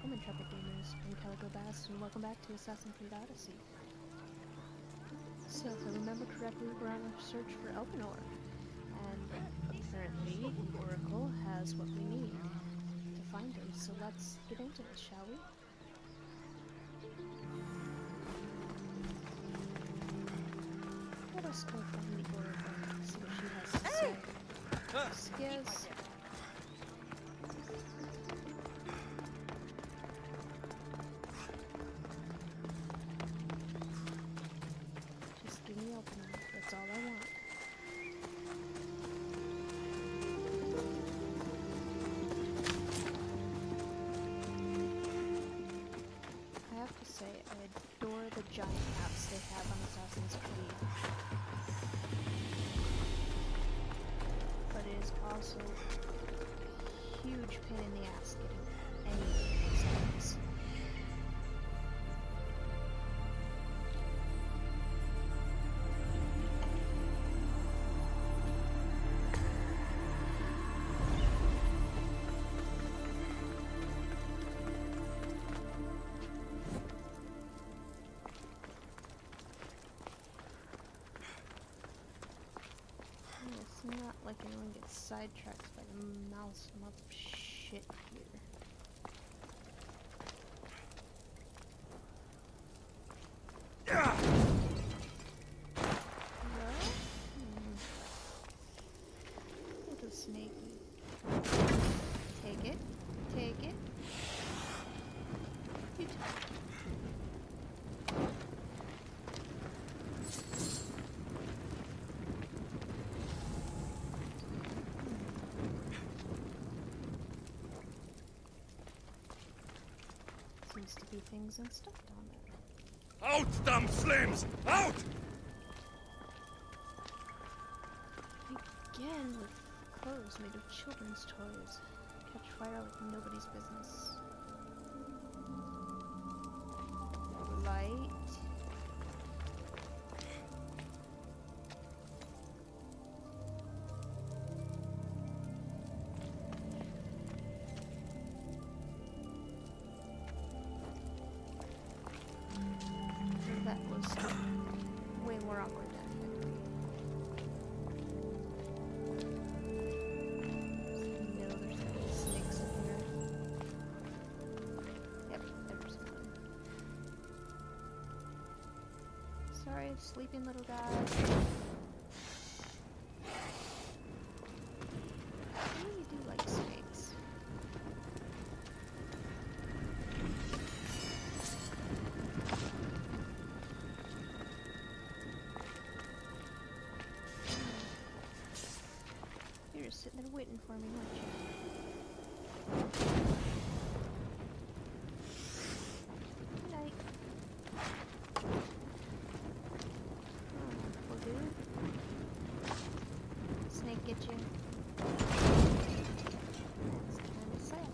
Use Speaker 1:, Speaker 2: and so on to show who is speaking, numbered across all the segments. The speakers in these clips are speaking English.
Speaker 1: Welcome, intrepid gamers. I'm CalicoBast, and welcome back to Assassin's Creed Odyssey. So, if I remember correctly, we're on a search for Elpenor, and apparently, Oracle has what we need to find him. So let's get into this, shall we? Let us go find the Oracle, see what she has to say. Skiz. Just give me Elpenor, that's all I want. I have to say, I adore the giant maps they have on Assassin's Creed. But it is also a huge pain in the ass getting any of these things. It's not like anyone gets sidetracked by the mouse mob shit here. Well, look at Snaky. Take it. Take it. You take it. Seems to be things and stuff down there.
Speaker 2: Out, dumb slims! Out!
Speaker 1: Again with clothes made of children's toys. Catch fire like nobody's business. Light. That was way more awkward than I had to be. No, there's no snakes in here. Yep, there's one. Sorry, sleeping little guy. I really do like snakes. You're just sitting there waiting for me, aren't you? Good night. Oh, poor dude. Snake get you. It's kind of sad.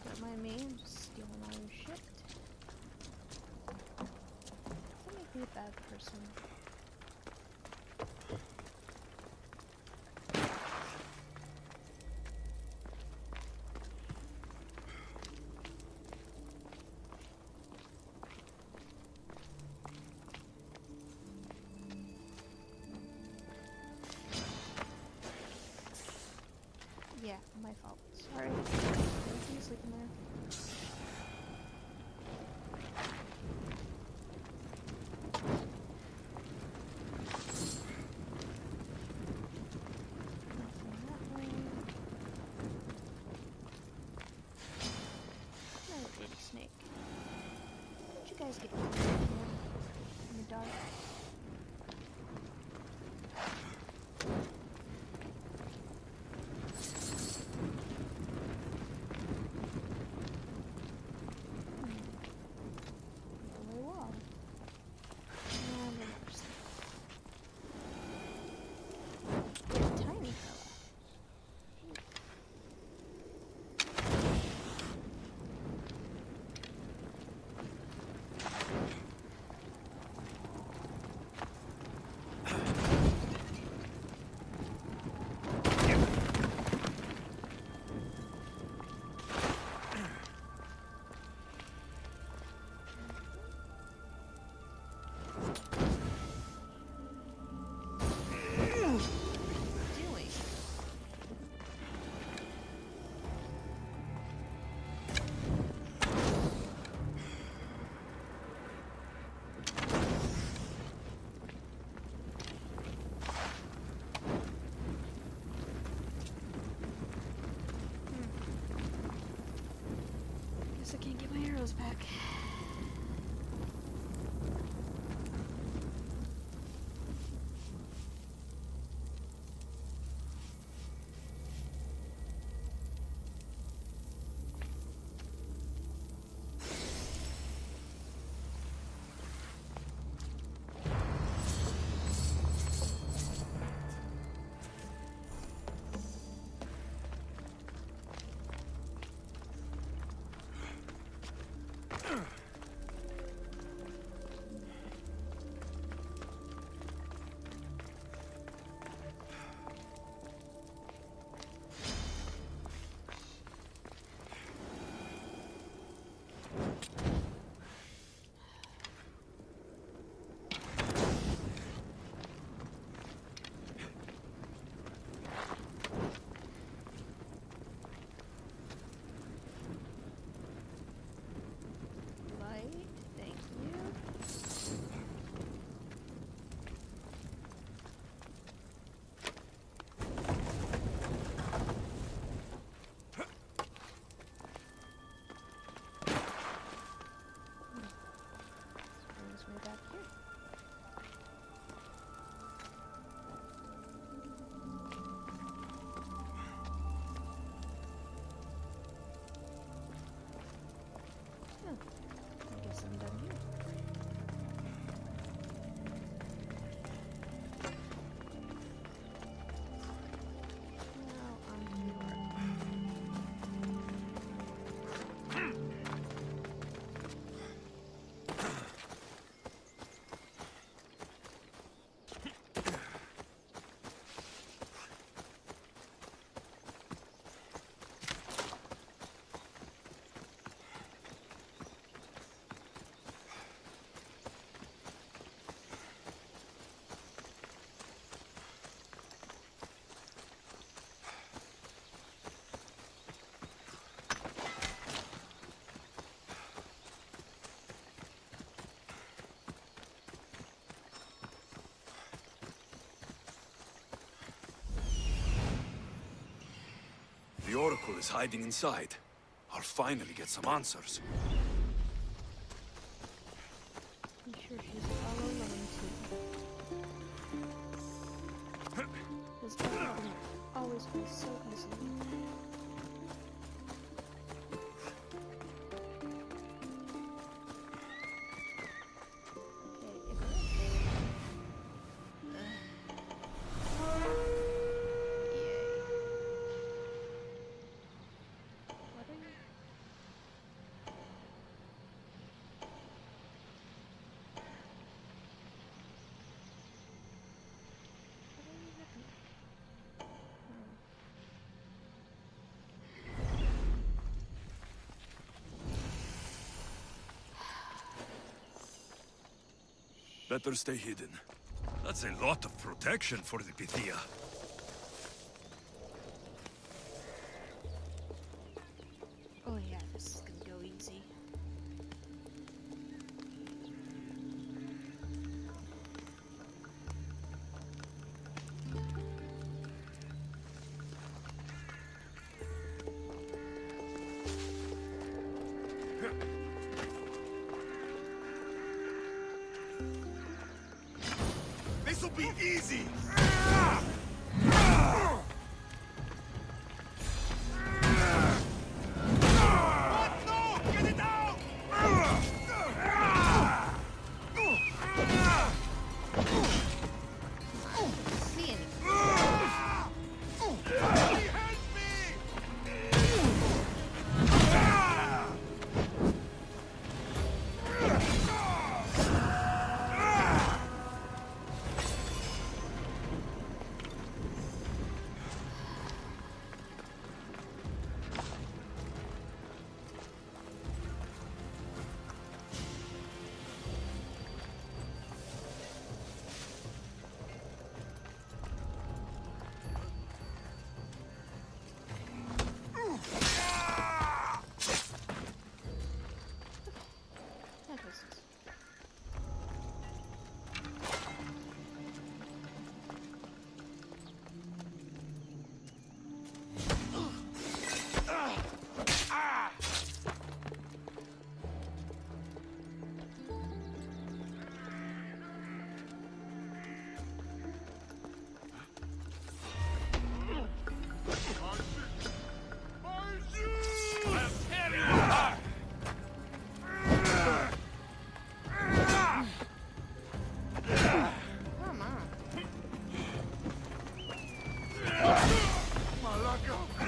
Speaker 1: Don't mind me, I'm just stealing all your shit. Doesn't make me a bad person. Yeah, my fault. Sorry. Don't you sleep in there. Nothing that way. Another baby snake. Don't you guys get in here in the dark? goes back.
Speaker 2: The Oracle is hiding inside. I'll finally get some answers.
Speaker 1: I'm sure she's all alone too. This battle always goes so easily.
Speaker 2: Better stay hidden. That's a lot of protection for the Pythia.
Speaker 1: Oh yeah, this is gonna go easy.
Speaker 2: This'll be easy! What? No! Get it out!
Speaker 1: See anything?
Speaker 2: Help me!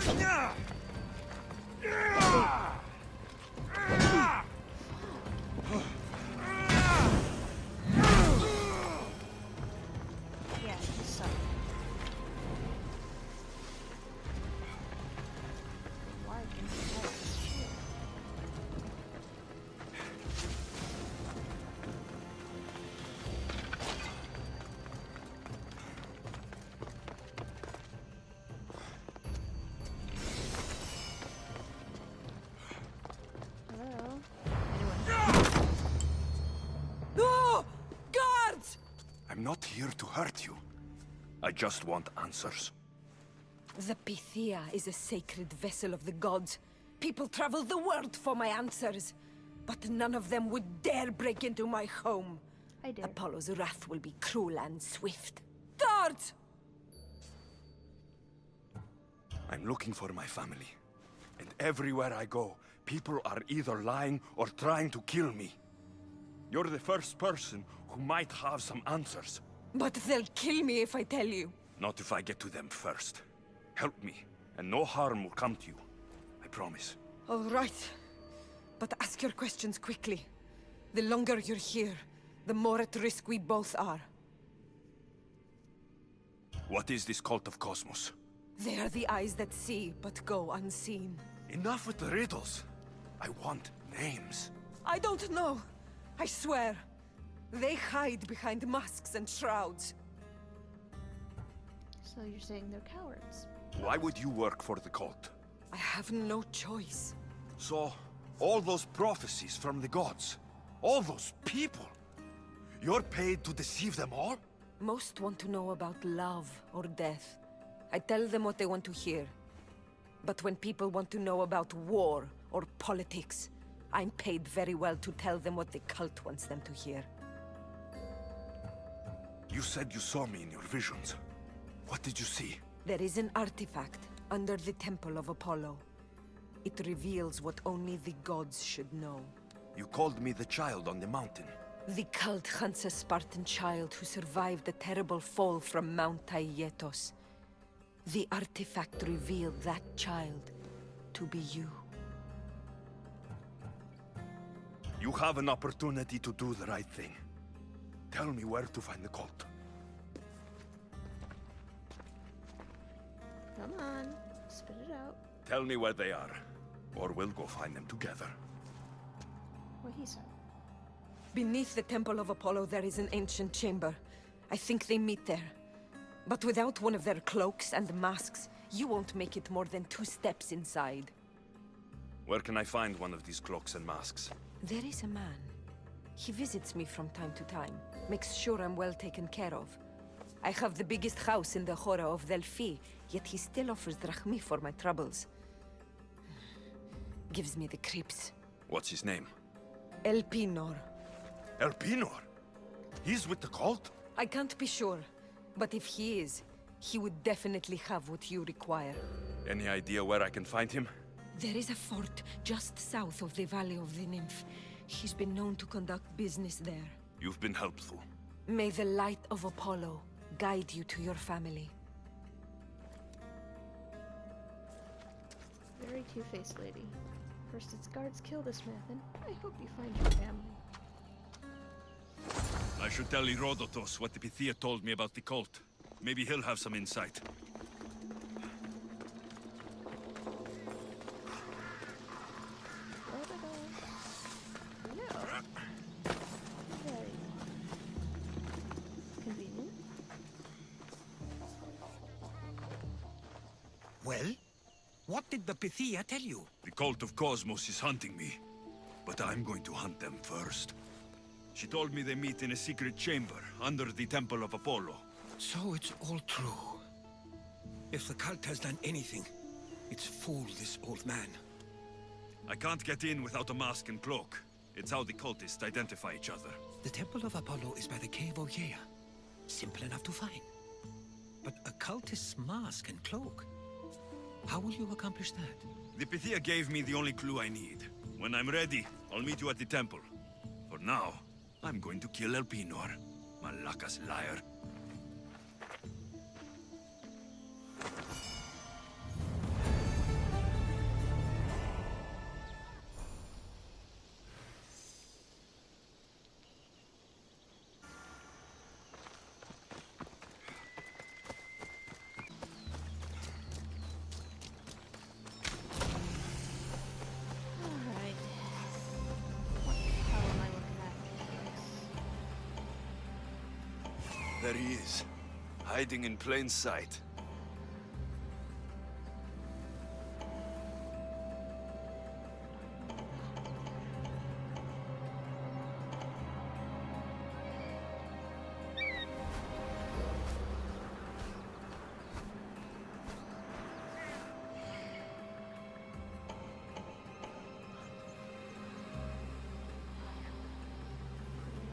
Speaker 1: Yeah, you suck. Why can you have this shit? Hello? Anyone?
Speaker 3: No! Guards!
Speaker 2: I'm not here to hurt you. I just want answers.
Speaker 3: The Pythia is a sacred vessel of the gods. People travel the world for my answers. But none of them would dare break into my home.
Speaker 1: I did.
Speaker 3: Apollo's wrath will be cruel and swift. Guards!
Speaker 2: I'm looking for my family. And everywhere I go, people are either lying or trying to kill me. You're the first person who might have some answers.
Speaker 3: But they'll kill me if I tell you.
Speaker 2: Not if I get to them first. Help me, and no harm will come to you. I promise.
Speaker 3: All right. But ask your questions quickly. The longer you're here, the more at risk we both are.
Speaker 2: What is this cult of Kosmos?
Speaker 3: They are the eyes that see, but go unseen.
Speaker 2: Enough with the riddles. I want names.
Speaker 3: I don't know. I swear. They hide behind masks and shrouds.
Speaker 1: So you're saying they're cowards?
Speaker 2: Why would you work for the cult?
Speaker 3: I have no choice.
Speaker 2: So, all those prophecies from the gods, all those people, you're paid to deceive them all?
Speaker 3: Most want to know about love or death. I tell them what they want to hear. But when people want to know about war or politics, I'm paid very well to tell them what the cult wants them to hear.
Speaker 2: You said you saw me in your visions. What did you see?
Speaker 3: There is an artifact under the Temple of Apollo. It reveals what only the gods should know.
Speaker 2: You called me the child on the mountain.
Speaker 3: The cult hunts a Spartan child who survived the terrible fall from Mount Taygetos. The artifact revealed that child to be you.
Speaker 2: You have an opportunity to do the right thing. Tell me where to find the cult.
Speaker 1: Come on, spit it out.
Speaker 2: Tell me where they are, or we'll go find them together.
Speaker 1: What he said.
Speaker 3: Beneath the Temple of Apollo there is an ancient chamber. I think they meet there. But without one of their cloaks and masks, you won't make it more than 2 steps inside.
Speaker 2: Where can I find one of these cloaks and masks?
Speaker 3: There is a man. He visits me from time to time, makes sure I'm well taken care of. I have the biggest house in the Hora of Delphi, yet he still offers drachmi for my troubles. Gives me the creeps.
Speaker 2: What's his name?
Speaker 3: Elpinor.
Speaker 2: Elpinor? He's with the cult?
Speaker 3: I can't be sure, but if he is, he would definitely have what you require.
Speaker 2: Any idea where I can find him?
Speaker 3: There is a fort just south of the Valley of the Nymph. He's been known to conduct business there.
Speaker 2: You've been helpful.
Speaker 3: May the light of Apollo guide you to your family.
Speaker 1: Very two-faced lady. First its guards kill this man, then I hope you find your family.
Speaker 2: I should tell Herodotus what the Pythia told me about the cult. Maybe he'll have some insight.
Speaker 1: No. Very convenient.
Speaker 4: Well? What did the Pythia tell you?
Speaker 2: The cult of Kosmos is hunting me, but I'm going to hunt them first. She told me they meet in a secret chamber under the Temple of Apollo.
Speaker 4: So it's all true. If the cult has done anything, it's fooled this old man.
Speaker 2: I can't get in without a mask and cloak. It's how the cultists identify each other.
Speaker 4: The Temple of Apollo is by the cave Ogyea. Simple enough to find. But a cultist's mask and cloak? How will you accomplish that?
Speaker 2: The Pythia gave me the only clue I need. When I'm ready, I'll meet you at the temple. For now, I'm going to kill Elpinor, Malaka's liar. There he is, hiding in plain sight.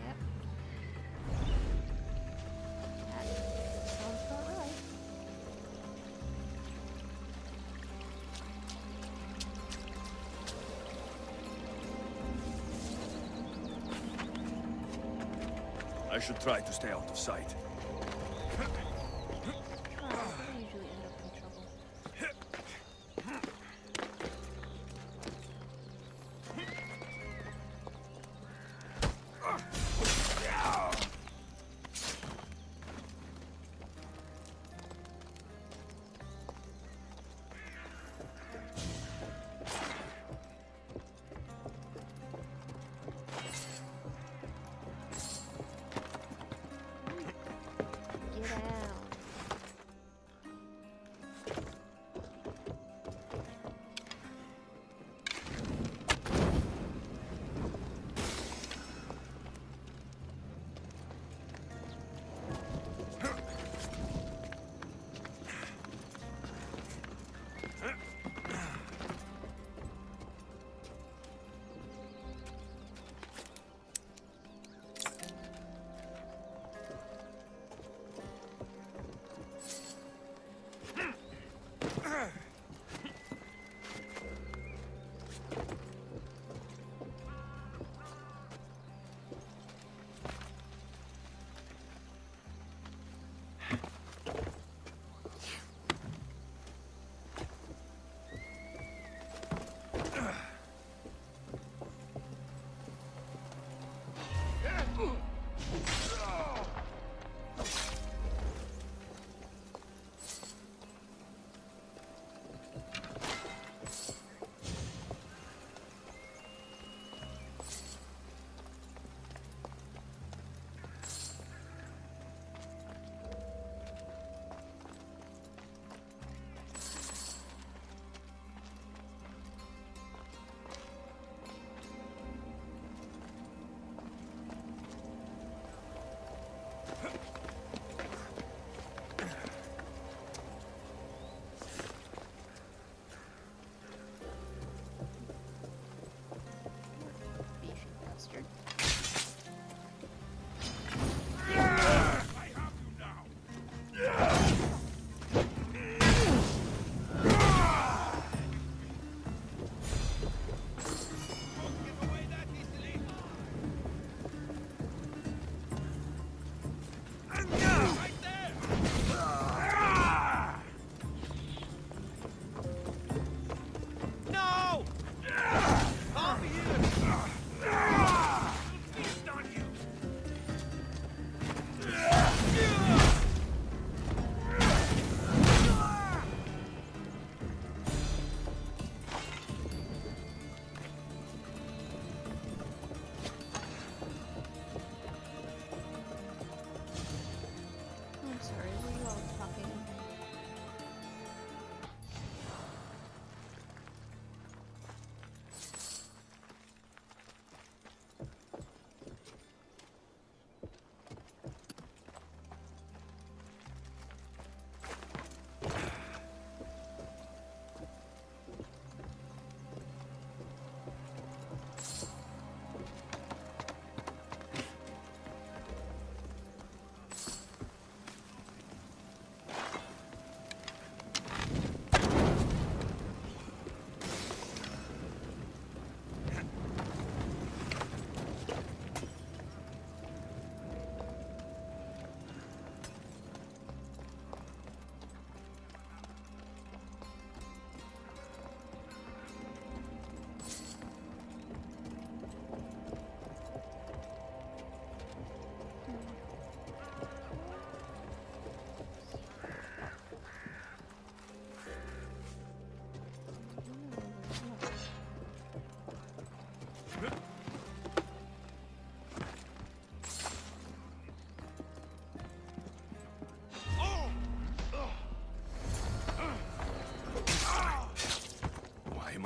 Speaker 1: Yep. That sounds about right.
Speaker 2: I should try to stay out of sight.
Speaker 1: I usually end up in trouble.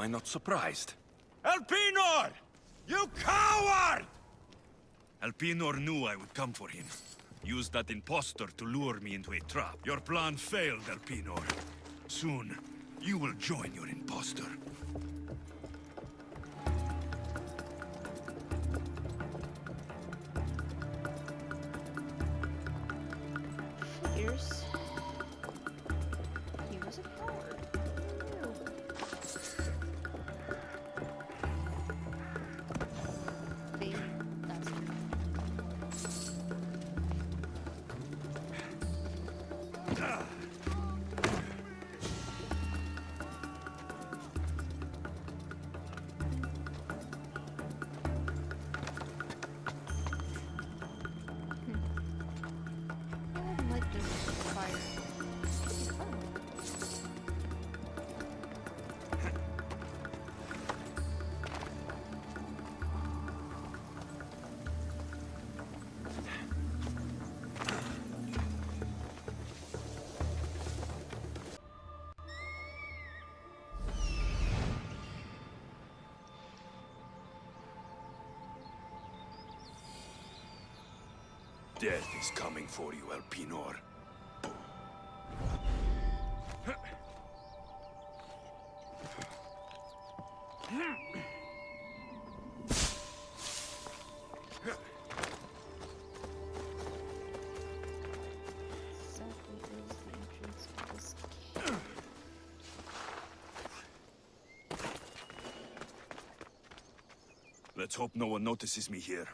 Speaker 2: I not surprised? Elpinor! You coward! Elpinor knew I would come for him. Used that impostor to lure me into a trap. Your plan failed, Elpinor. Soon, you will join your impostor.
Speaker 1: Figures. He was a coward. Big bastard. I like this fire. It's fun.
Speaker 2: Death is coming for you, Elpinor.
Speaker 1: Exactly is the entrance to this cave.
Speaker 2: Let's hope no one notices me here.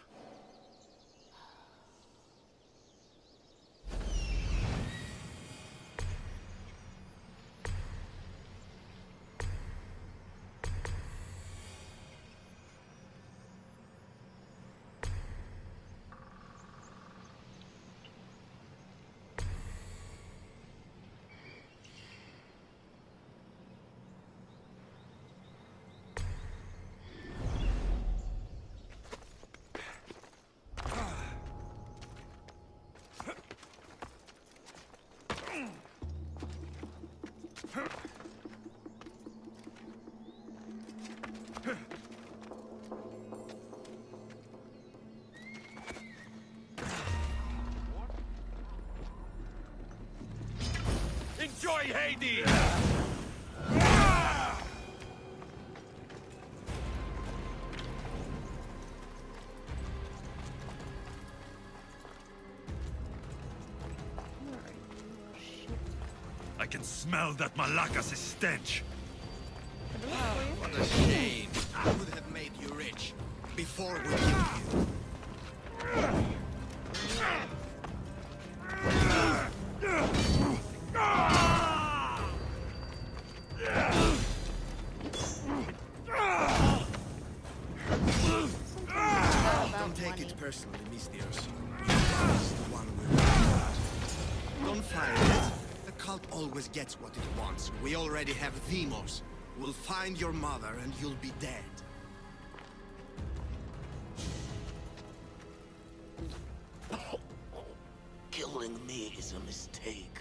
Speaker 2: Enjoy Hades!
Speaker 1: Where are you, shit?
Speaker 2: I can smell that Malakas' stench.
Speaker 5: What a shame. I would have made you rich before we killed you. Don't take it personally, Mystios. It's the one we want. Don't fight it. The cult always gets what it wants. We already have Demos. We'll find your mother and you'll be dead.
Speaker 6: Killing me is a mistake.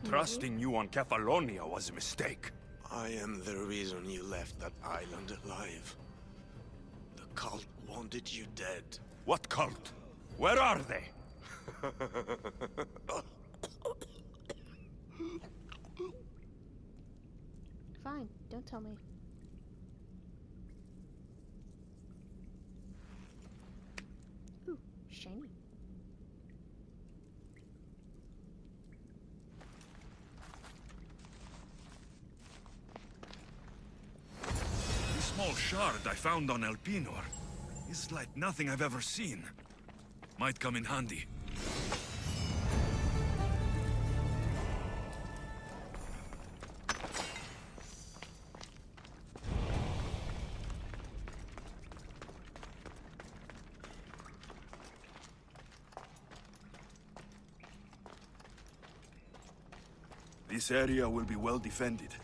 Speaker 2: Trusting you on Kefalonia was a mistake.
Speaker 6: I am the reason you left that island alive. The cult wanted you dead.
Speaker 2: What cult? Where are they?
Speaker 1: Fine, don't tell me. Ooh, shiny.
Speaker 2: The small shard I found on Elpinor is like nothing I've ever seen. Might come in handy. This area will be well defended.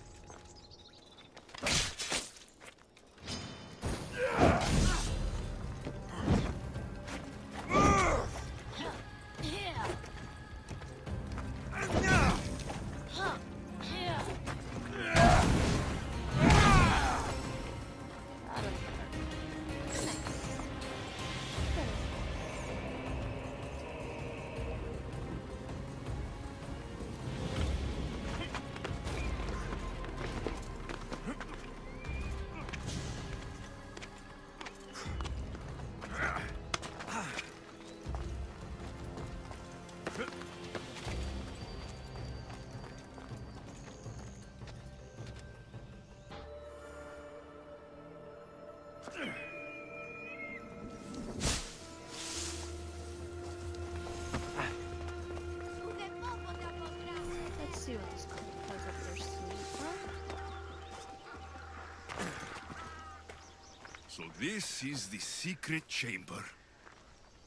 Speaker 2: So this is the secret chamber.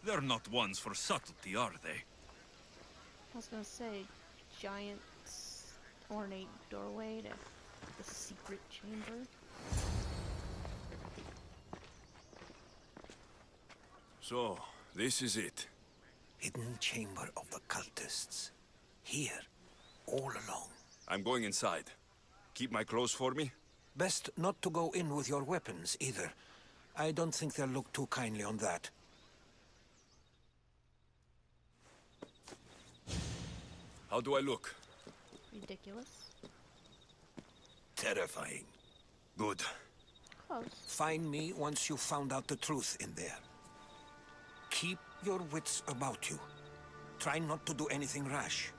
Speaker 2: They're not ones for subtlety, are they?
Speaker 1: I was gonna say, giant, ornate doorway to the secret chamber.
Speaker 2: So, this is it.
Speaker 4: Hidden chamber of the cultists. Here, all along.
Speaker 2: I'm going inside. Keep my clothes for me?
Speaker 4: Best not to go in with your weapons, either. I don't think they'll look too kindly on that.
Speaker 2: How do I look?
Speaker 1: Ridiculous.
Speaker 4: Terrifying.
Speaker 2: Good.
Speaker 1: Close.
Speaker 4: Find me once you've found out the truth in there. Keep your wits about you. Try not to do anything rash.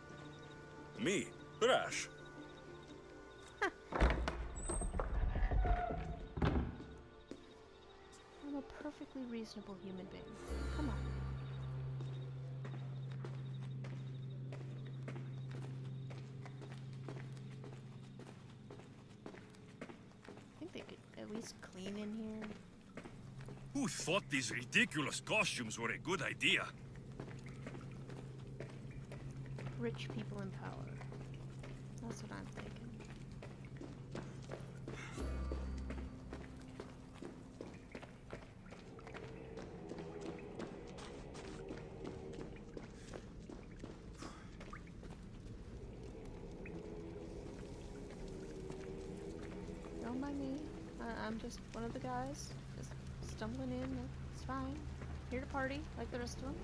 Speaker 2: Me? Rash?
Speaker 1: I'm a perfectly reasonable human being. Come on. I think they could at least clean in here.
Speaker 2: Who thought these ridiculous costumes were a good idea?
Speaker 1: Rich people in power. That's what I'm thinking. Don't mind me. I'm just one of the guys. Just stumbling in. It's fine. Here to party, like the rest of them.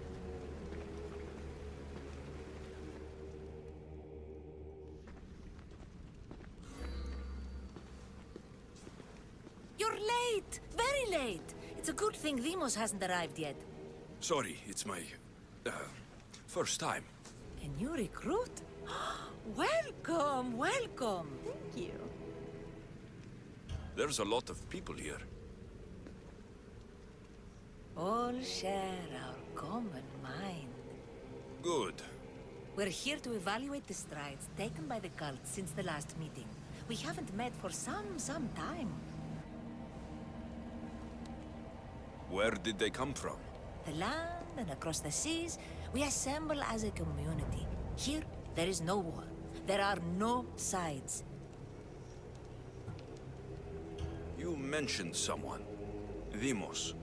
Speaker 7: You're late! Very late! It's a good thing Demos hasn't arrived yet.
Speaker 2: Sorry, it's my... first time.
Speaker 7: A new recruit? Welcome, welcome!
Speaker 1: Thank you.
Speaker 2: There's a lot of people here.
Speaker 7: All share our common mind.
Speaker 2: Good.
Speaker 7: We're here to evaluate the strides taken by the cult since the last meeting. We haven't met for some time.
Speaker 2: Where did they come from?
Speaker 7: The land and across the seas, we assemble as a community. Here, there is no war. There are no sides.
Speaker 2: You mentioned someone. Demos.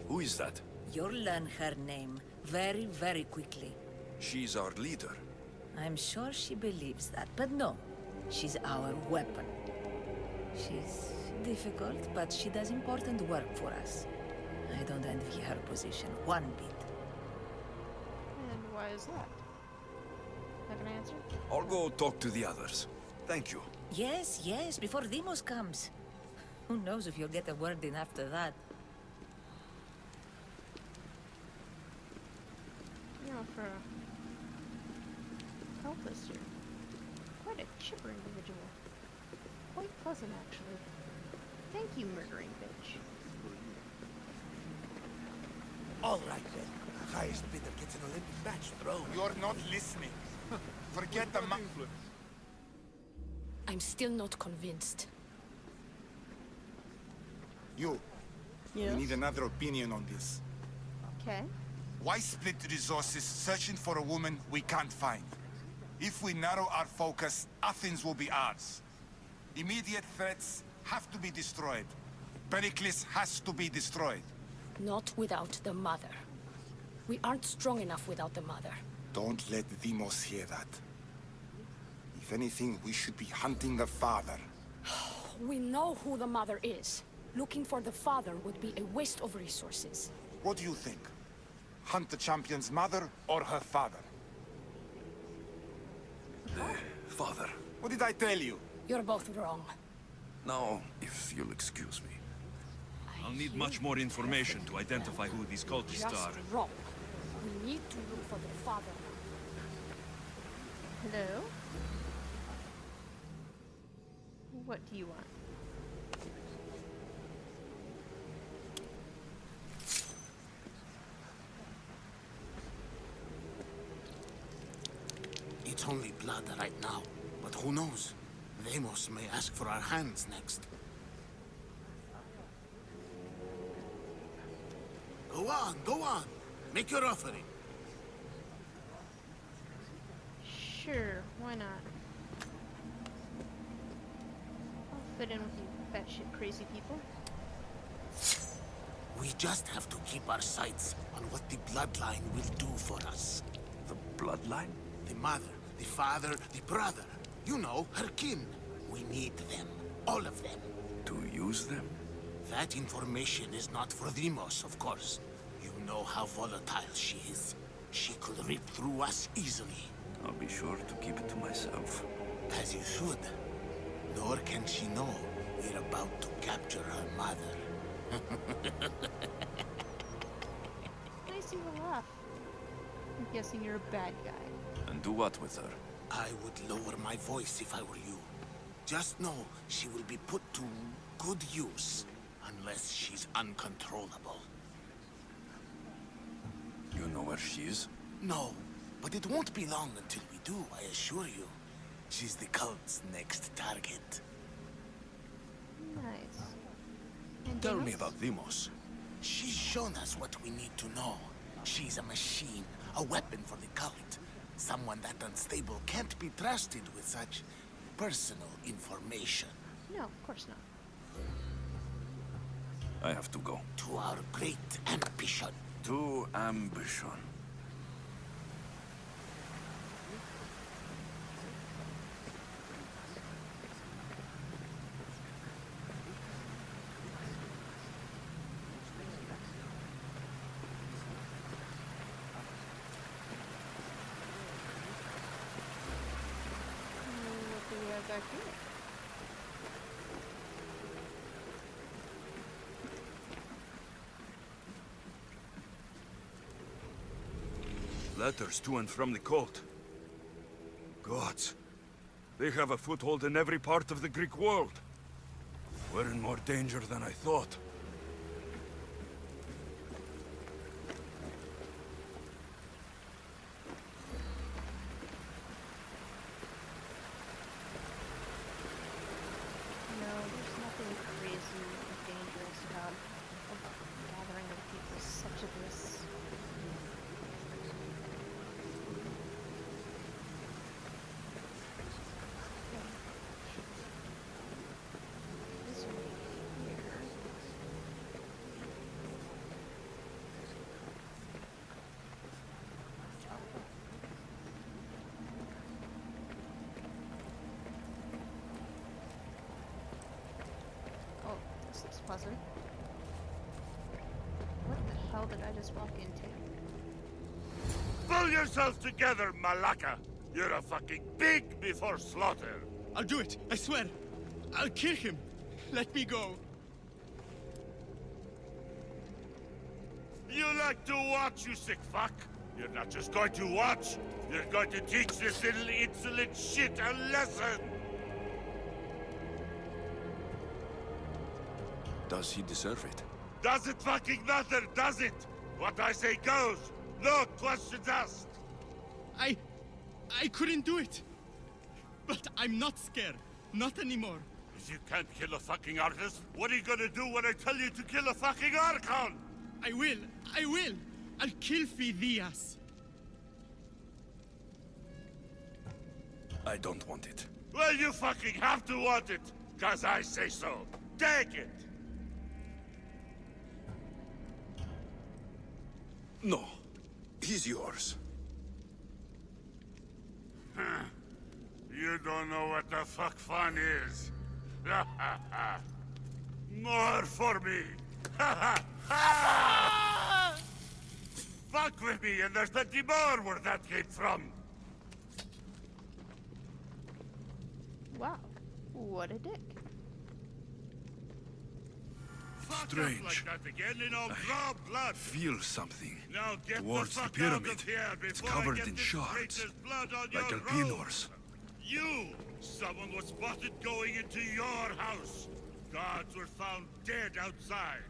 Speaker 2: Who is that?
Speaker 7: You'll learn her name very quickly.
Speaker 2: She's our leader.
Speaker 7: I'm sure she believes that, but no. She's our weapon. She's difficult, but she does important work for us. I don't envy her position one bit.
Speaker 1: And why is that? Have an answer?
Speaker 2: I'll go talk to the others. Thank you.
Speaker 7: Yes, before Demos comes. Who knows if you'll get a word in after that.
Speaker 1: You know, for a cultist, you're quite a chipper individual. Quite pleasant, actually. Thank you, murdering bitch.
Speaker 8: All right then. Highest bidder gets an Olympic match thrown.
Speaker 9: You're not listening. Forget the
Speaker 10: I'm still not convinced.
Speaker 9: You.
Speaker 1: Yes?
Speaker 9: We need another opinion on this.
Speaker 1: Okay.
Speaker 9: Why split resources searching for a woman we can't find? If we narrow our focus, Athens will be ours. Immediate threats have to be destroyed. Pericles has to be destroyed.
Speaker 10: Not without the mother. We aren't strong enough without the mother.
Speaker 9: Don't let Demos hear that. If anything, we should be hunting the father.
Speaker 10: We know who the mother is. Looking for the father would be a waste of resources.
Speaker 9: What do you think? Hunt the champion's mother or her father?
Speaker 2: The father.
Speaker 9: What did I tell you?
Speaker 10: You're both wrong.
Speaker 2: Now, if you'll excuse me. I'll need much more information to identify who these cultists
Speaker 10: Just
Speaker 2: are.
Speaker 10: wrong. We need to look for the father.
Speaker 1: Hello? What do you want?
Speaker 8: It's only blood right now, but who knows? Demos may ask for our hands next. Go on, go on. Make your offering.
Speaker 1: Sure, why not? I'll fit in with you batshit crazy people.
Speaker 8: We just have to keep our sights on what the bloodline will do for us.
Speaker 2: The bloodline?
Speaker 8: The mother, the father, the brother. You know, her kin. We need them. All of them.
Speaker 2: To use them?
Speaker 8: That information is not for Demos, of course. You know how volatile she is. She could rip through us easily.
Speaker 2: I'll be sure to keep it to myself.
Speaker 8: As you should. Nor can she know we're about to capture her mother.
Speaker 1: I see you laugh. I'm guessing you're a bad guy.
Speaker 2: And do what with her?
Speaker 8: I would lower my voice if I were you. Just know she will be put to good use, unless she's uncontrollable.
Speaker 2: You know where she is?
Speaker 8: No, but it won't be long until we do, I assure you. She's the cult's next target.
Speaker 1: Nice. And
Speaker 2: Tell me
Speaker 1: Demos?
Speaker 2: about Demos.
Speaker 8: She's shown us what we need to know. She's a machine, a weapon for the cult. Someone that unstable can't be trusted with such personal information.
Speaker 1: No, of course not.
Speaker 2: I have to go.
Speaker 8: To our great ambition.
Speaker 2: To ambition.
Speaker 1: What do we have back here?
Speaker 2: Letters to and from the cult. Gods. They have a foothold in every part of the Greek world. We're in more danger than I thought.
Speaker 1: No, there's nothing crazy or dangerous about a gathering of people such as this. This right here. Oh, this looks pleasant. What the hell did I just walk into?
Speaker 11: Pull yourself together, Malaka! You're a fucking pig before slaughter!
Speaker 12: I'll do it, I swear. I'll kill him. Let me go.
Speaker 11: You like to watch, you sick fuck? You're not just going to watch, you're going to teach this little insolent shit a lesson!
Speaker 2: Does he deserve it?
Speaker 11: Does it fucking matter, does it? What I say goes, no questions asked!
Speaker 12: I couldn't do it. But I'm not scared. Not anymore.
Speaker 11: If you can't kill a fucking artist, what are you gonna do when I tell you to kill a fucking Archon?
Speaker 12: I will. I'll kill Phidias.
Speaker 2: I don't want it.
Speaker 11: Well, you fucking have to want it, 'cause I say so. Take it!
Speaker 2: No. He's yours.
Speaker 11: You don't know what the fuck fun is. More for me. Fuck with me, and there's plenty more where that came from.
Speaker 1: Wow, what a dick.
Speaker 11: Fuck up
Speaker 2: Strange.
Speaker 11: like that again, and I'll draw blood.
Speaker 2: Feel something.
Speaker 11: Now get
Speaker 2: Towards
Speaker 11: the
Speaker 2: the
Speaker 11: fuck
Speaker 2: pyramid.
Speaker 11: out of here
Speaker 2: It's
Speaker 11: before I
Speaker 2: covered
Speaker 11: get
Speaker 2: in
Speaker 11: this
Speaker 2: shards.
Speaker 11: traitor's blood on
Speaker 2: Like
Speaker 11: your
Speaker 2: Alpinor's.
Speaker 11: robe. You! Someone was spotted going into your house. Guards were found dead outside.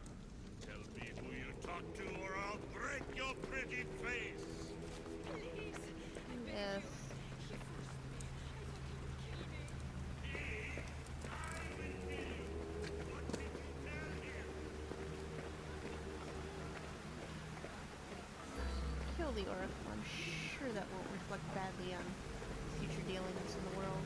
Speaker 11: Tell me who you talked to, or I'll break your pretty face.
Speaker 1: Yes. kill the Oracle, I'm sure that won't reflect badly on future dealings in the world.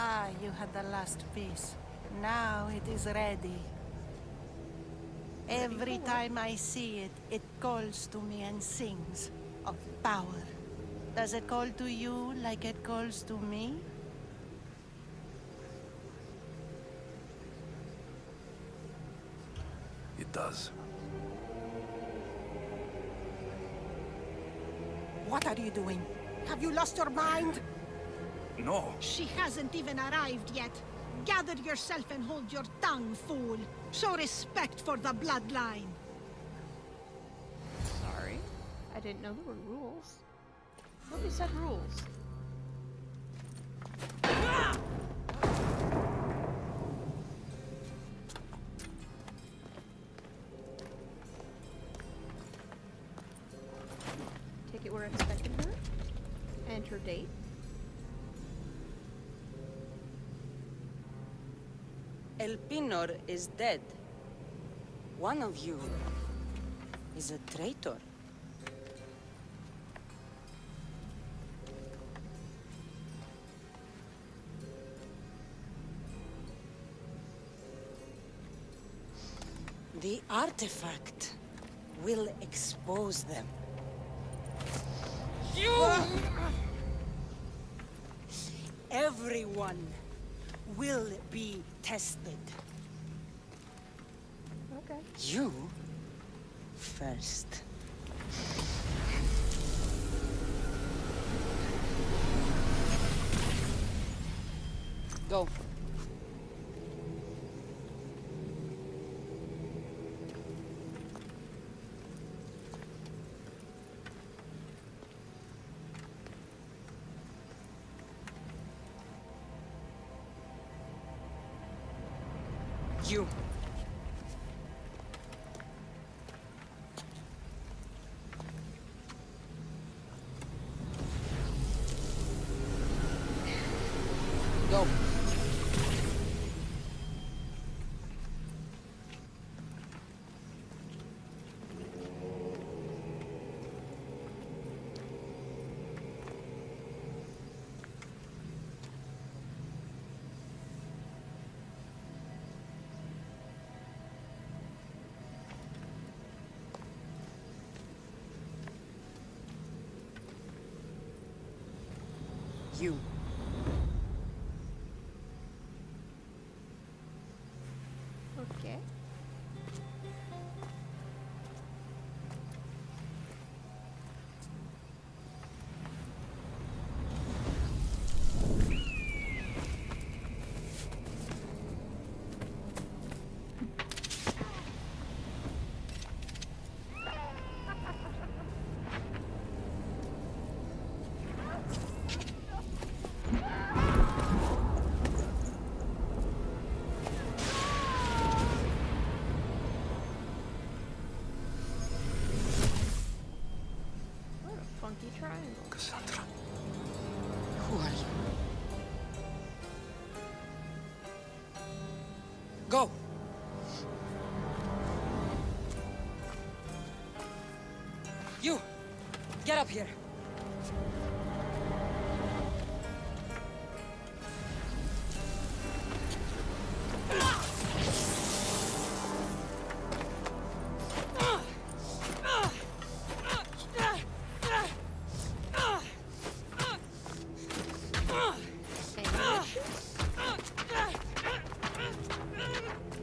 Speaker 13: Ah, you had the last piece. Now it is ready. Every time I see it, it calls to me and sings of power. Does it call to you like it calls to me?
Speaker 2: It does.
Speaker 13: What are you doing? Have you lost your mind?
Speaker 2: No.
Speaker 13: She hasn't even arrived yet. Gather yourself and hold your tongue, fool. Show respect for the bloodline.
Speaker 1: Sorry. I didn't know there were rules. Nobody said rules. Take it we're expecting her. Enter date.
Speaker 14: El Pinor is dead. One of you is a traitor. The artifact will expose them. You! Everyone will be tested.
Speaker 1: Okay.
Speaker 14: You first. Go. You. Go. You.
Speaker 1: Okay. Funky triangle.
Speaker 2: Cassandra.
Speaker 14: Who are you? Go! You! Get up here!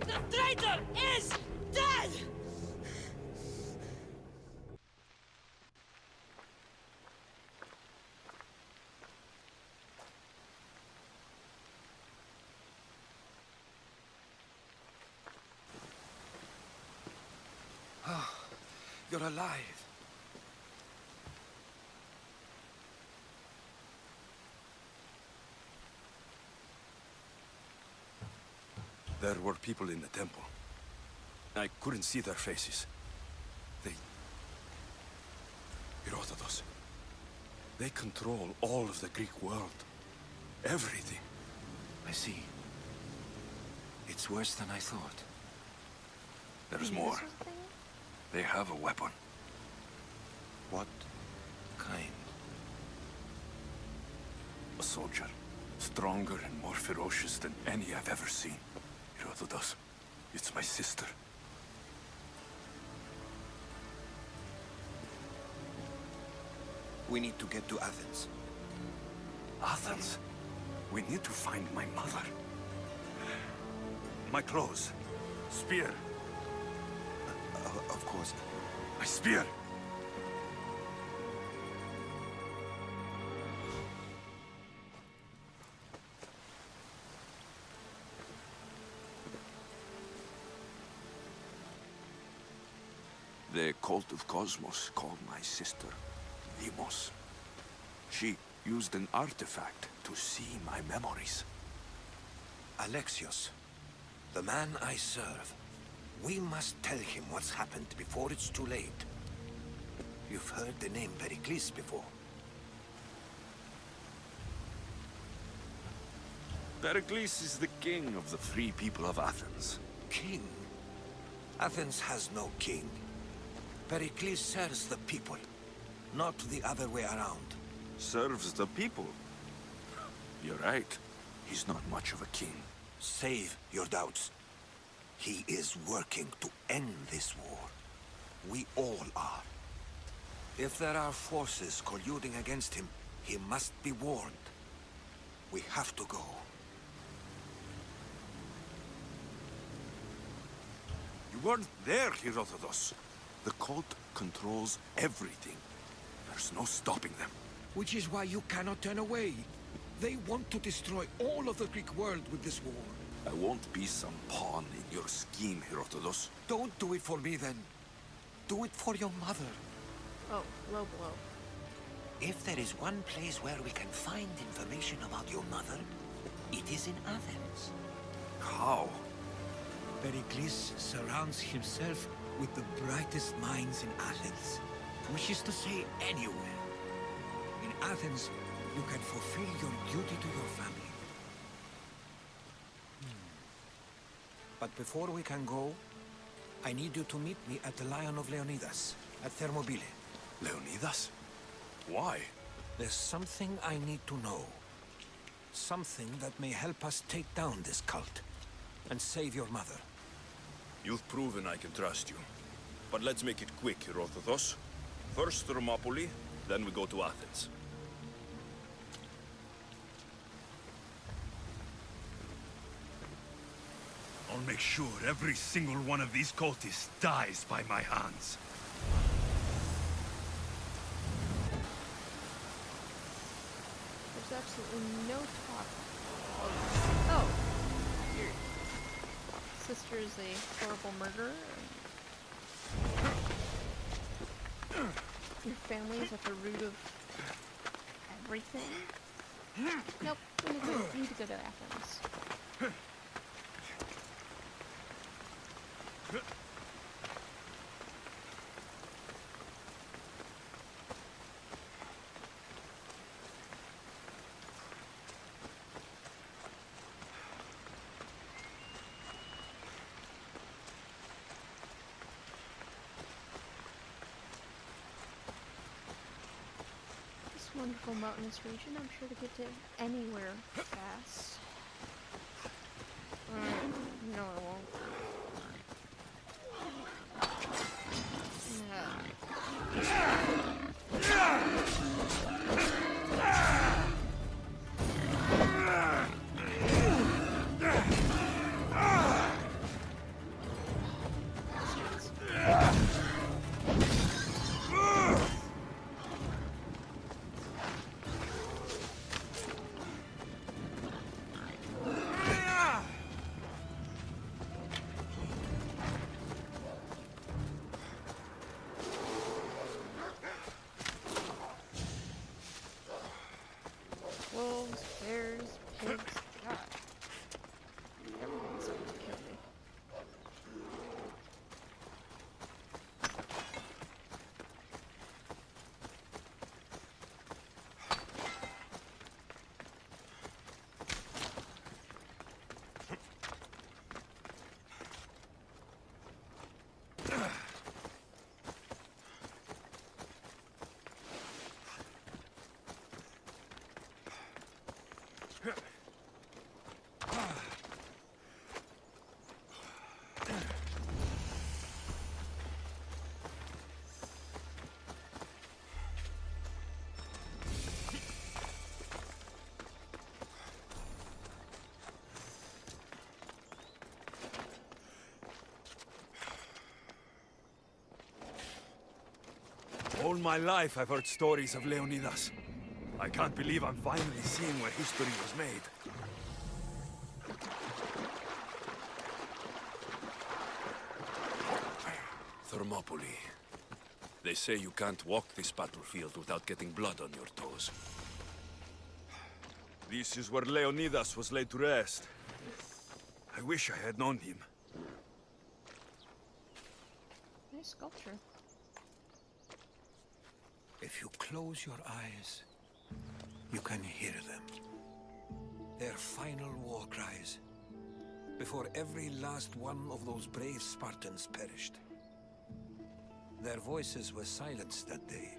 Speaker 14: The traitor is dead!
Speaker 2: You're alive. There were people in the temple. I couldn't see their faces. Herodotus. They control all of the Greek world. Everything.
Speaker 4: I see. It's worse than I thought.
Speaker 2: There's more. They have a weapon.
Speaker 4: What kind?
Speaker 2: A soldier. Stronger and more ferocious than any I've ever seen. Herodotus. It's my sister.
Speaker 5: We need to get to Athens.
Speaker 2: Athens? We need to find my mother. My clothes. Spear.
Speaker 5: Of course.
Speaker 2: My spear! The cult of Kosmos called my sister Deimos. She used an artifact to see my memories.
Speaker 8: Alexios, the man I serve. We must tell him what's happened before it's too late. You've heard the name Pericles before.
Speaker 2: Pericles is the king of the free people of Athens.
Speaker 8: King? Athens has no king. Pericles serves the people, not the other way around.
Speaker 2: Serves the people? You're right. He's not much of a king.
Speaker 8: Save your doubts. He is working to end this war. We all are. If there are forces colluding against him, he must be warned. We have to go.
Speaker 2: You weren't there, Herodotus. The cult controls everything. There's no stopping them.
Speaker 8: Which is why you cannot turn away. They want to destroy all of the Greek world with this war.
Speaker 2: I won't be some pawn in your scheme, Herodotus.
Speaker 8: Don't do it for me, then. Do it for your mother.
Speaker 1: Oh, low blow.
Speaker 8: If there is one place where we can find information about your mother, it is in Athens.
Speaker 2: How?
Speaker 8: Pericles surrounds himself with the brightest minds in Athens. Which is to say, anywhere. In Athens, you can fulfill your duty to your family. But before we can go, I need you to meet me at the Lion of Leonidas, at Thermopylae.
Speaker 2: Leonidas? Why?
Speaker 8: There's something I need to know. Something that may help us take down this cult and save your mother.
Speaker 2: You've proven I can trust you. But let's make it quick, Herodotus. First Thermopylae, then we go to Athens.
Speaker 11: I'll make sure every single one of these cultists dies by my hands.
Speaker 1: There's absolutely no talk of... Oh! Your sister is a horrible murderer? Your family is at the root of everything? Nope, we need to go to Athens. Wonderful mountainous region. I'm sure to get to anywhere fast. No, I won't.
Speaker 2: All my life I've heard stories of Leonidas. I can't believe I'm finally seeing where history was made. Thermopylae. They say you can't walk this battlefield without getting blood on your toes. This is where Leonidas was laid to rest. I wish I had known him.
Speaker 1: Nice sculpture.
Speaker 8: If you close your eyes, you can hear them. Their final war cries, before every last one of those brave Spartans perished. Their voices were silenced that day,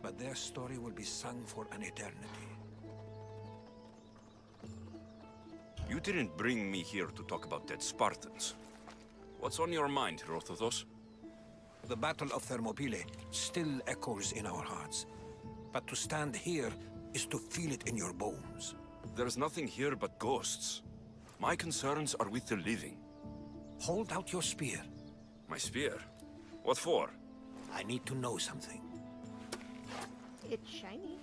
Speaker 8: but their story will be sung for an eternity.
Speaker 2: You didn't bring me here to talk about dead Spartans. What's on your mind, Herodotus?
Speaker 8: The Battle of Thermopylae still echoes in our hearts. But to stand here is to feel it in your bones.
Speaker 2: There's nothing here but ghosts. My concerns are with the living.
Speaker 8: Hold out your spear.
Speaker 2: My spear? What for?
Speaker 8: I need to know something.
Speaker 1: It's shiny.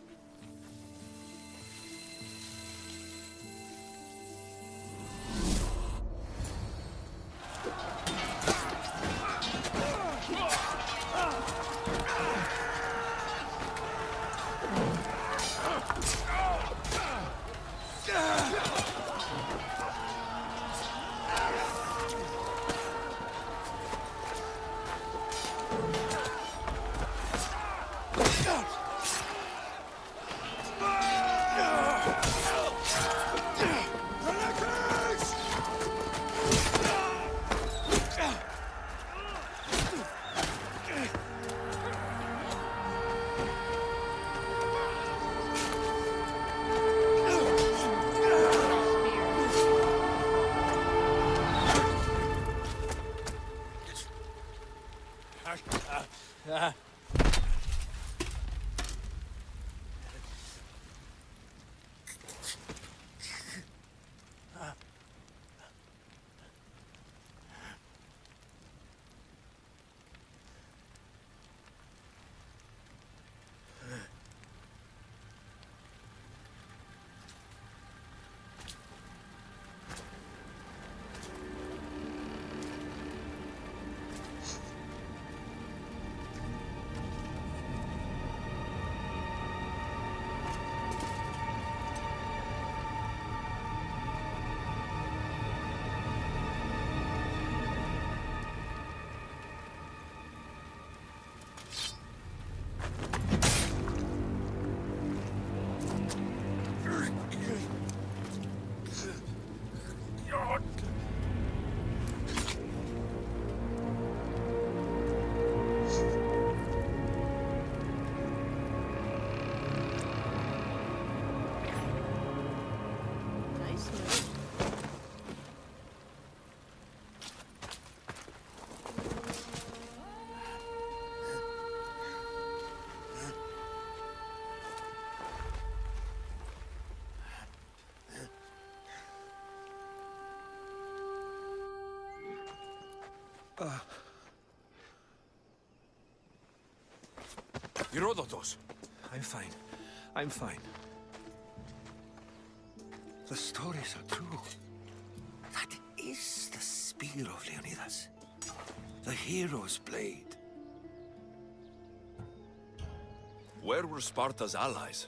Speaker 2: Herodotus!
Speaker 8: I'm fine. I'm fine. The stories are true. That is the spear of Leonidas. The hero's blade.
Speaker 2: Where were Sparta's allies?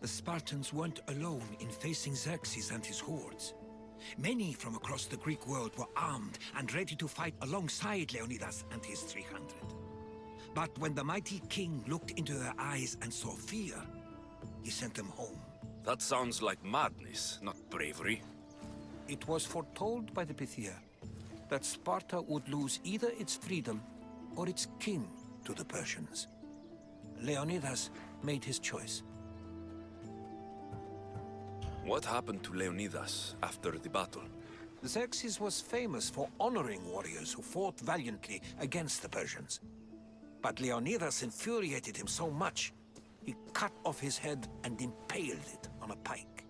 Speaker 8: The Spartans weren't alone in facing Xerxes and his hordes. Many from across the Greek world were armed and ready to fight alongside Leonidas and his 300. But when the mighty king looked into their eyes and saw fear, he sent them home.
Speaker 2: That sounds like madness, not bravery.
Speaker 8: It was foretold by the Pythia that Sparta would lose either its freedom or its king to the Persians. Leonidas made his choice.
Speaker 2: What happened to Leonidas after the battle?
Speaker 8: Xerxes was famous for honoring warriors who fought valiantly against the Persians. But Leonidas infuriated him so much, he cut off his head and impaled it on a pike.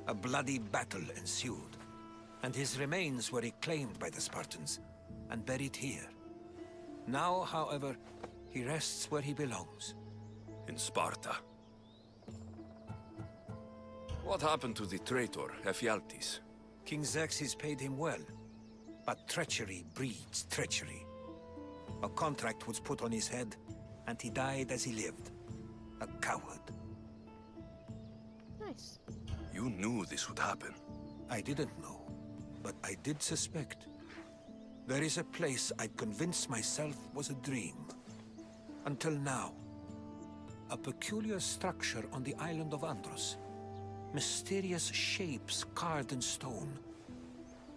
Speaker 8: A bloody battle ensued, and his remains were reclaimed by the Spartans and buried here. Now, however, He rests where he belongs.
Speaker 2: In Sparta. What happened to the traitor, Ephialtes?
Speaker 8: King Xerxes paid him well, but treachery breeds treachery. A contract was put on his head, and he died as he lived. A coward.
Speaker 1: Nice.
Speaker 2: You knew this would happen.
Speaker 8: I didn't know, but I did suspect. There is a place I'd convinced myself was a dream. Until now. A peculiar structure on the island of Andros. Mysterious shapes carved in stone.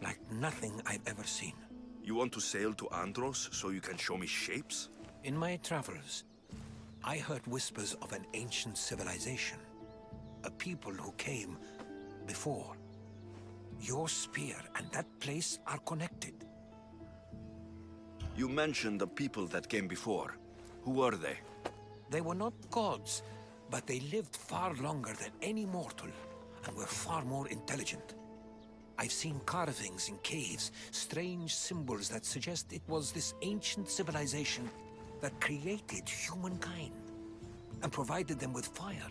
Speaker 8: Like nothing I've ever seen.
Speaker 2: You want to sail to Andros so you can show me shapes?
Speaker 8: In my travels, I heard whispers of an ancient civilization. A people who came before. Your spear and that place are connected.
Speaker 2: You mentioned the people that came before. Who were they?
Speaker 8: They were not gods, but they lived far longer than any mortal, and were far more intelligent. I've seen carvings in caves, strange symbols that suggest it was this ancient civilization that created humankind, and provided them with fire.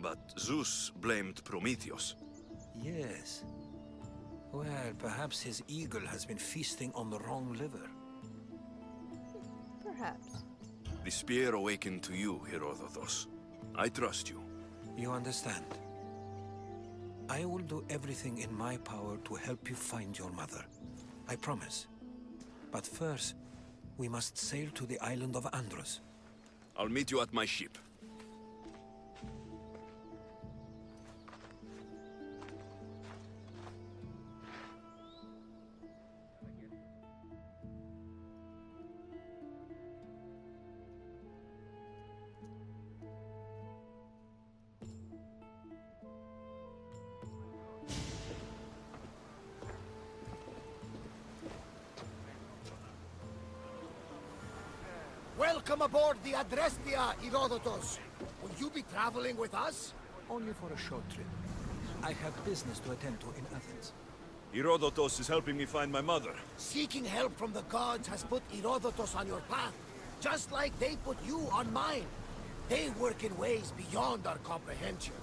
Speaker 2: But Zeus blamed Prometheus.
Speaker 8: Yes. Well, perhaps his eagle has been feasting on the wrong liver.
Speaker 1: Perhaps.
Speaker 2: The spear awakened to you, Herodotus. I trust you.
Speaker 8: You understand? I will do everything in my power to help you find your mother. I promise. But first, we must sail to the island of Andros.
Speaker 2: I'll meet you at my ship.
Speaker 15: Welcome aboard the Adrestia, Herodotus. Will you be traveling with us?
Speaker 8: Only for a short trip. I have business to attend to in Athens.
Speaker 2: Herodotus is helping me find my mother.
Speaker 15: Seeking help from the gods has put Herodotus on your path, just like they put you on mine. They work in ways beyond our comprehension,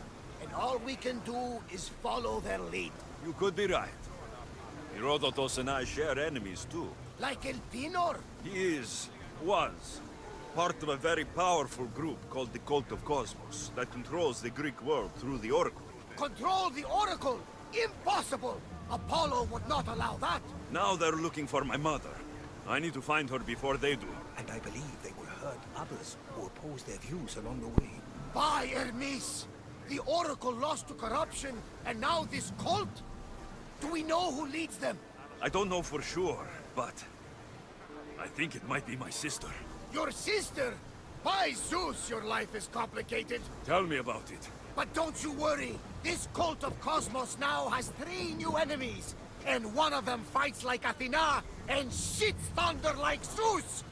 Speaker 15: and all we can do is follow their lead.
Speaker 2: You could be right. Herodotus and I share enemies too.
Speaker 15: Like El Pinor?
Speaker 2: He was, part of a very powerful group called the Cult of Kosmos that controls the Greek world through the Oracle.
Speaker 15: Control the Oracle? Impossible! Apollo would not allow that!
Speaker 2: Now they're looking for my mother. I need to find her before they do.
Speaker 8: And I believe they will hurt others who oppose their views along the way.
Speaker 15: By Hermes! The Oracle lost to corruption, and now this cult? Do we know who leads them?
Speaker 2: I don't know for sure, but I think it might be my sister.
Speaker 15: Your sister? By Zeus, your life is complicated.
Speaker 2: Tell me about it.
Speaker 15: But don't you worry. This cult of Kosmos now has 3 new enemies. And one of them fights like Athena and shits thunder like Zeus.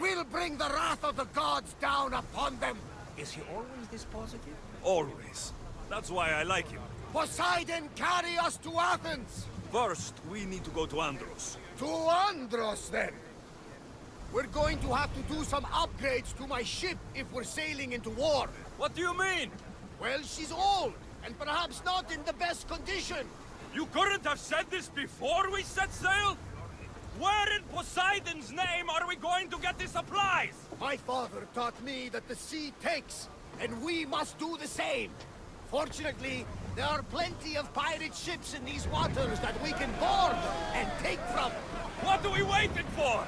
Speaker 15: We'll bring the wrath of the gods down upon them.
Speaker 8: Is he always this positive?
Speaker 2: Always. That's why I like him.
Speaker 15: Poseidon, carry us to Athens!
Speaker 2: First, we need to go to Andros.
Speaker 15: To Andros, then? We're going to have to do some upgrades to my ship if we're sailing into war.
Speaker 2: What do you mean?
Speaker 15: Well, she's old, and perhaps not in the best condition.
Speaker 2: You couldn't have said this before we set sail? Where in Poseidon's name are we going to get the supplies?
Speaker 15: My father taught me that the sea takes, and we must do the same. Fortunately, there are plenty of pirate ships in these waters that we can board and take from.
Speaker 2: What are we waiting for?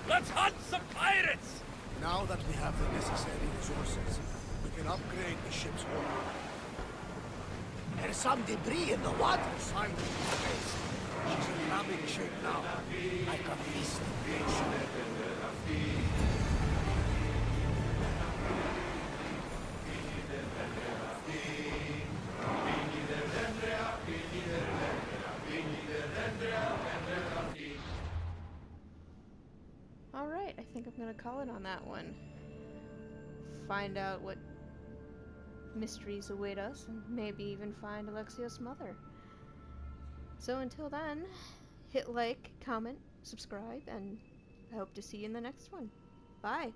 Speaker 2: Let's hunt some pirates!
Speaker 15: Now that we have the necessary resources, we can upgrade the ship's hull. There's some debris in the water. Sign of space. She's in crabbing shape now, like a feast of nature.
Speaker 1: Alright, I think I'm gonna call it on that one. Find out what mysteries await us, and maybe even find Alexios' mother. So until then, hit like, comment, subscribe, and I hope to see you in the next one. Bye!